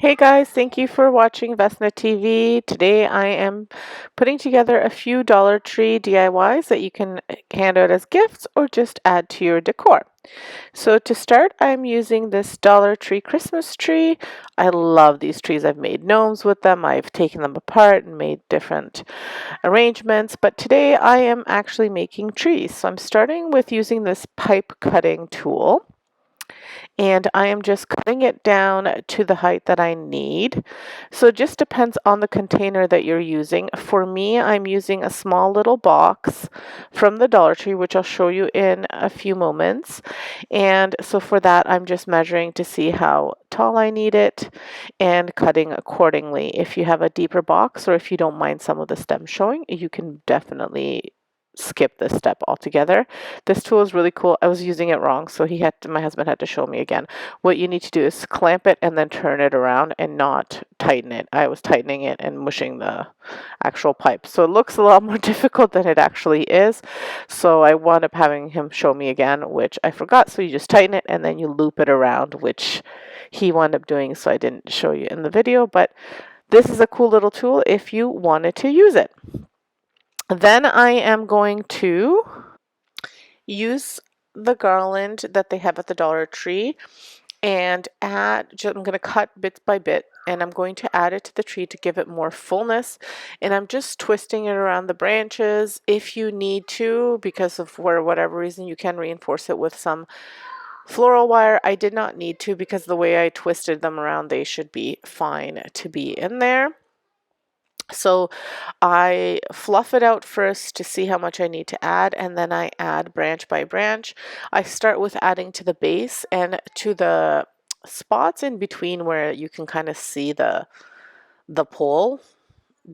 Hey guys, thank you for watching Vesna TV. Today I am putting together a few Dollar Tree DIYs that you can hand out as gifts or just add to your decor. So to start, I'm using this Dollar Tree Christmas tree. I love these trees. I've made gnomes with them. I've taken them apart and made different arrangements, but today I am actually making trees. So I'm starting with using this pipe cutting tool, and I am just cutting it down to the height that I need. So it just depends on the container that you're using. For me, I'm using a small little box from the Dollar Tree, which I'll show you in a few moments. And so for that, I'm just measuring to see how tall I need it and cutting accordingly. If you have a deeper box or if you don't mind some of the stems showing, you can definitely skip this step altogether. This tool is really cool. I was using it wrong, so my husband had to show me again. What you need to do is clamp it and then turn it around and not tighten it. I was tightening it and mushing the actual pipe. So it looks a lot more difficult than it actually is. So I wound up having him show me again, which I forgot. So you just tighten it and then you loop it around, which he wound up doing, so I didn't show you in the video, but this is a cool little tool if you wanted to use it. Then I am going to use the garland that they have at the Dollar Tree and I'm going to cut bit by bit, and I'm going to add it to the tree to give it more fullness. And I'm just twisting it around the branches if you need to, because of whatever reason you can reinforce it with some floral wire. I did not need to because the way I twisted them around, they should be fine to be in there. So I fluff it out first to see how much I need to add, and then I add branch by branch. I start with adding to the base and to the spots in between where you can kind of see the pole,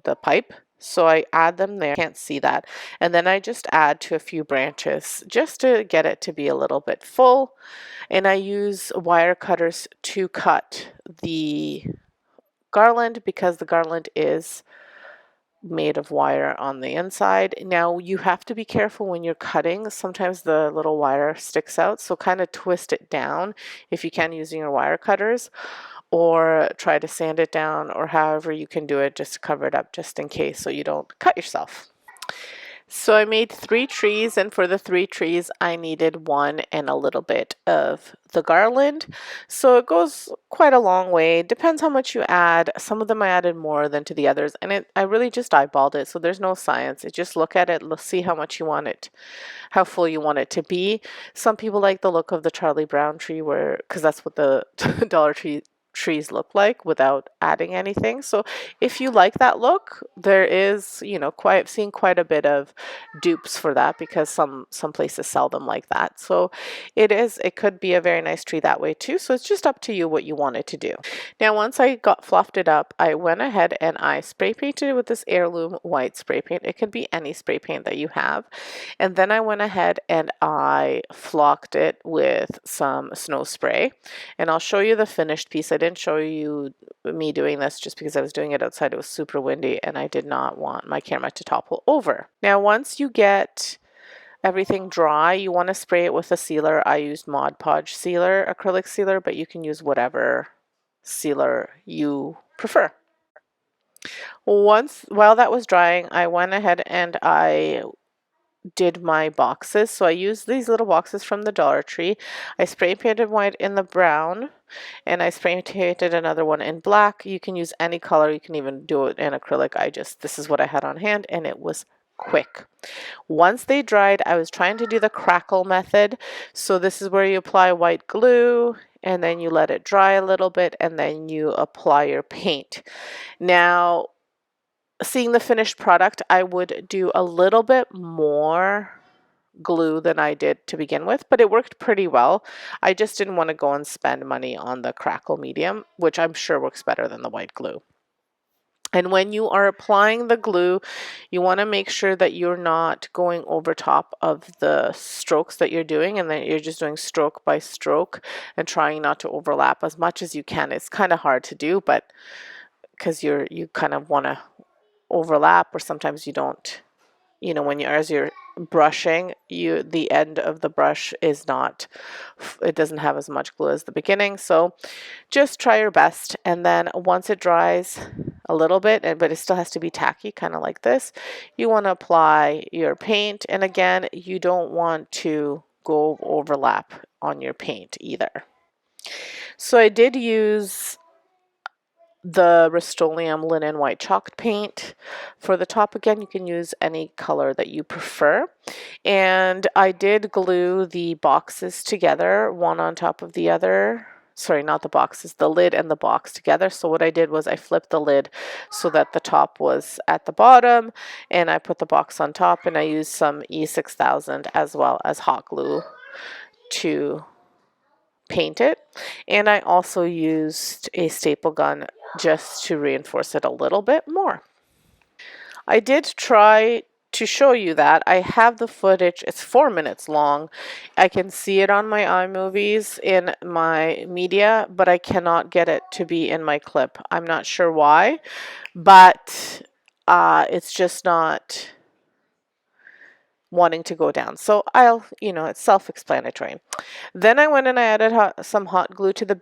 the pipe. So I add them there. Can't see that. And then I just add to a few branches just to get it to be a little bit full. And I use wire cutters to cut the garland because the garland is made of wire on the inside. Now you have to be careful when you're cutting. Sometimes the little wire sticks out, so kind of twist it down if you can using your wire cutters, or try to sand it down, or however you can do it, just to cover it up just in case so you don't cut yourself. So I made 3 trees, and for the 3 trees I needed 1 and a little bit of the garland. So it goes quite a long way. Depends how much you add. Some of them I added more than to the others, and I really just eyeballed it, so there's no science. It just look at it, see how much you want it, how full you want it to be. Some people like the look of the Charlie Brown tree, because that's what the Dollar Tree trees look like without adding anything. So if you like that look, there is, I've seen quite a bit of dupes for that because some places sell them like that. So it could be a very nice tree that way too. So it's just up to you what you want it to do. Now once I got fluffed it up, I went ahead and I spray painted it with this heirloom white spray paint. It could be any spray paint that you have. And then I went ahead and I flocked it with some snow spray. And I'll show you the finished piece. I didn't show you me doing this just because I was doing it outside. It was super windy and I did not want my camera to topple over. Now once you get everything dry, you want to spray it with a sealer. I used Mod Podge sealer, acrylic sealer, but you can use whatever sealer you prefer. While that was drying, I went ahead and I did my boxes. So I used these little boxes from the Dollar Tree. I spray painted white in the brown, and I spray painted another one in black. You can use any color. You can even do it in acrylic. This is what I had on hand, and it was quick. Once they dried, I was trying to do the crackle method. So this is where you apply white glue and then you let it dry a little bit and then you apply your paint. Now, seeing the finished product, I would do a little bit more glue than I did to begin with, but it worked pretty well. I just didn't want to go and spend money on the crackle medium, which I'm sure works better than the white glue. And when you are applying the glue, you want to make sure that you're not going over top of the strokes that you're doing, and that you're just doing stroke by stroke and trying not to overlap as much as you can. It's kind of hard to do, but because you kind of want to overlap, or sometimes you don't, as you're brushing, the end of the brush is not, it doesn't have as much glue as the beginning. So just try your best, and then once it dries a little bit, but it still has to be tacky, kind of like this, you want to apply your paint. And again, you don't want to go overlap on your paint either. So I did use the Rust-Oleum linen white chalk paint for the top. Again, you can use any color that you prefer. And I did glue the boxes together, one on top of the other. Sorry, not the boxes, the lid and the box together. So what I did was I flipped the lid so that the top was at the bottom, and I put the box on top, and I used some E6000 as well as hot glue to paint it. And I also used a staple gun just to reinforce it a little bit more. I did try to show you that. I have the footage. It's 4 minutes long. I can see it on my iMovies in my media, but I cannot get it to be in my clip. I'm not sure why, but it's just not wanting to go down. So I'll, it's self-explanatory. Then I went and I added some hot glue to the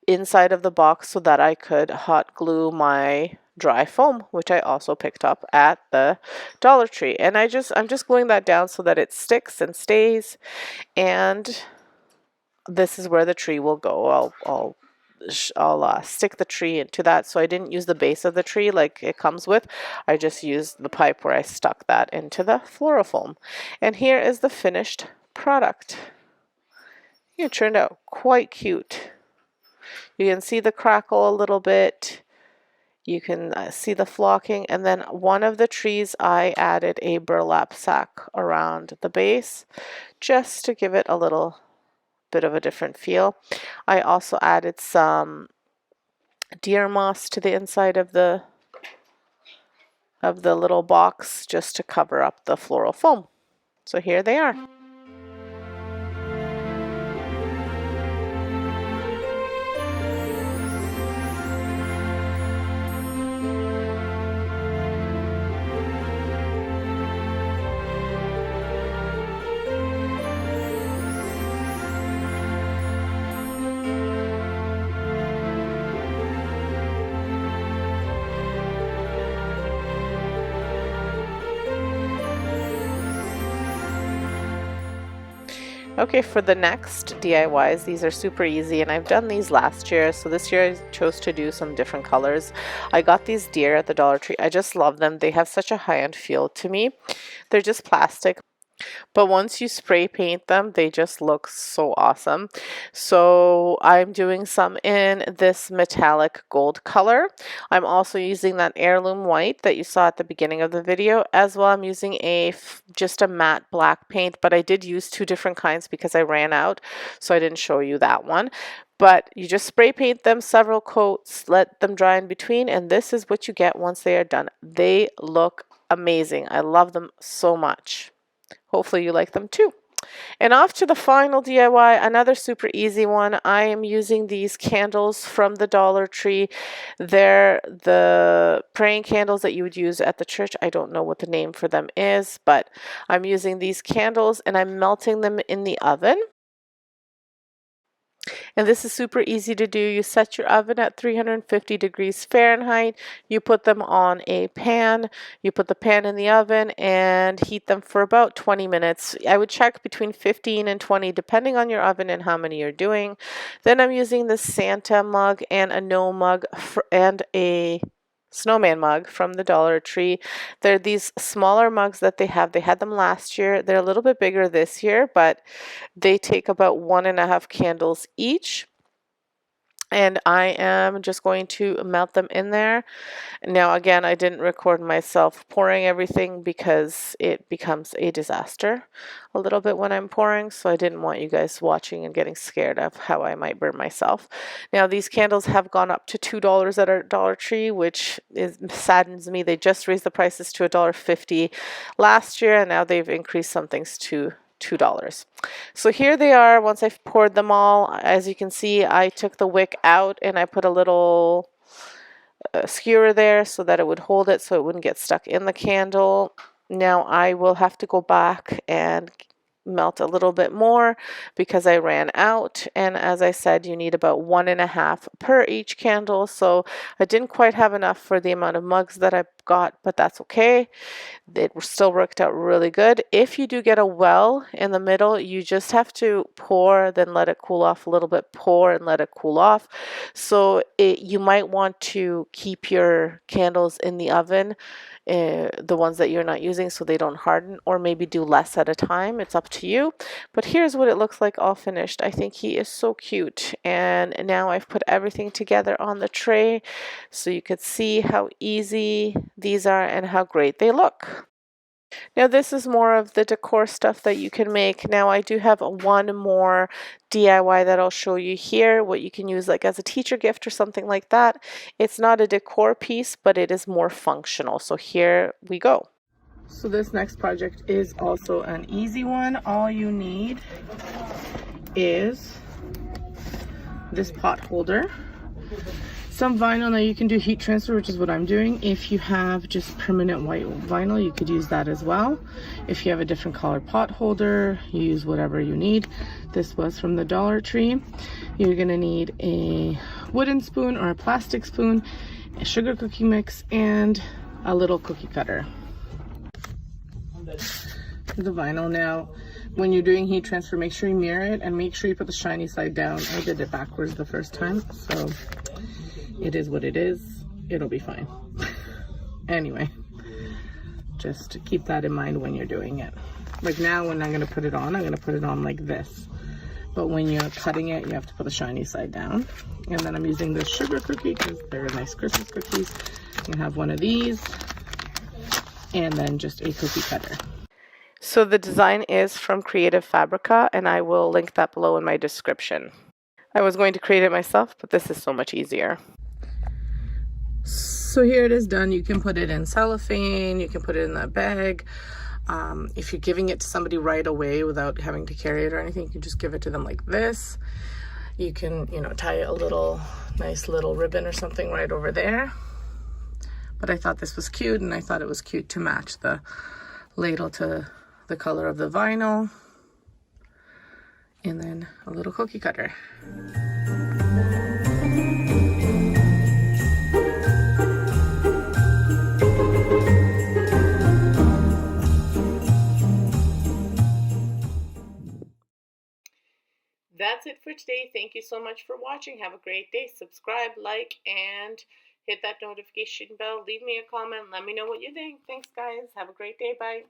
inside of the box so that I could hot glue my dry foam, which I also picked up at the Dollar Tree. And I'm just gluing that down so that it sticks and stays. And this is where the tree will go. I'll stick the tree into that. So I didn't use the base of the tree like it comes with. I just used the pipe where I stuck that into the fluorofoam. And here is the finished product. It turned out quite cute. You can see the crackle a little bit. You can see the flocking. And then one of the trees, I added a burlap sack around the base just to give it a little bit of a different feel. I also added some deer moss to the inside of the little box just to cover up the floral foam. So here they are. Okay, for the next DIYs, these are super easy, and I've done these last year, so this year I chose to do some different colors. I got these deer at the Dollar Tree. I just love them. They have such a high-end feel to me. They're just plastic, but once you spray paint them, they just look so awesome. So I'm doing some in this metallic gold color. I'm also using that heirloom white that you saw at the beginning of the video. As well, I'm using just a matte black paint, but I did use two different kinds because I ran out, so I didn't show you that one. But you just spray paint them several coats, let them dry in between, and this is what you get once they are done. They look amazing. I love them so much. Hopefully you like them too. And off to the final DIY, another super easy one. I am using these candles from the Dollar Tree. They're the praying candles that you would use at the church. I don't know what the name for them is, but I'm using these candles and I'm melting them in the oven. And this is super easy to do. You set your oven at 350 degrees Fahrenheit. You put them on a pan. You put the pan in the oven and heat them for about 20 minutes. I would check between 15 and 20 depending on your oven and how many you're doing. Then I'm using the Santa mug and a gnome mug and a snowman mug from the Dollar Tree. They're these smaller mugs that they have. They had them last year. They're a little bit bigger this year, but they take about 1.5 candles each. And I am just going to melt them in there. Now, again, I didn't record myself pouring everything because it becomes a disaster a little bit when I'm pouring. So I didn't want you guys watching and getting scared of how I might burn myself. Now, these candles have gone up to $2 at our Dollar Tree, which saddens me. They just raised the prices to $1.50 last year, and now they've increased some things to $2. So here they are once I've poured them all. As you can see, I took the wick out and I put a little skewer there so that it would hold it so it wouldn't get stuck in the candle. Now I will have to go back and melt a little bit more because I ran out, and as I said, you need about 1.5 per each candle, so I didn't quite have enough for the amount of mugs that I got, but that's okay. It still worked out really good. If you do get a well in the middle, you just have to pour, then let it cool off a little bit, pour and let it cool off. So you might want to keep your candles in the oven, the ones that you're not using, so they don't harden, or maybe do less at a time. It's up to you. But here's what it looks like all finished. I think he is so cute. And now I've put everything together on the tray so you could see how easy these are and how great they look. Now this is more of the decor stuff that you can make. Now I do have one more DIY that I'll show you here, what you can use like as a teacher gift or something like that. It's not a decor piece, but it is more functional. So here we go. So this next project is also an easy one. All you need is this pot holder, some vinyl. Now you can do heat transfer, which is what I'm doing. If you have just permanent white vinyl, you could use that as well. If you have a different color pot holder, you use whatever you need. This was from the Dollar Tree. You're gonna need a wooden spoon or a plastic spoon, a sugar cookie mix, and a little cookie cutter. The vinyl. Now when you're doing heat transfer, make sure you mirror it and make sure you put the shiny side down. I did it backwards the first time, so it is what it is. It'll be fine. Anyway, just keep that in mind when you're doing it. Like now when I'm going to put it on, I'm going to put it on like this. But when you're cutting it, you have to put the shiny side down. And then I'm using this sugar cookie because they're nice Christmas cookies. You have one of these and then just a cookie cutter. So the design is from Creative Fabrica, and I will link that below in my description. I was going to create it myself, but this is so much easier. So here it is done. You can put it in cellophane, you can put it in a bag. If you're giving it to somebody right away without having to carry it or anything, you can just give it to them like this. You can, tie a little nice little ribbon or something right over there. But I thought this was cute, and I thought it was cute to match the ladle to the color of the vinyl. And then a little cookie cutter. That's it for today. Thank you so much for watching. Have a great day. Subscribe, like, and hit that notification bell. Leave me a comment. Let me know what you think. Thanks, guys. Have a great day. Bye.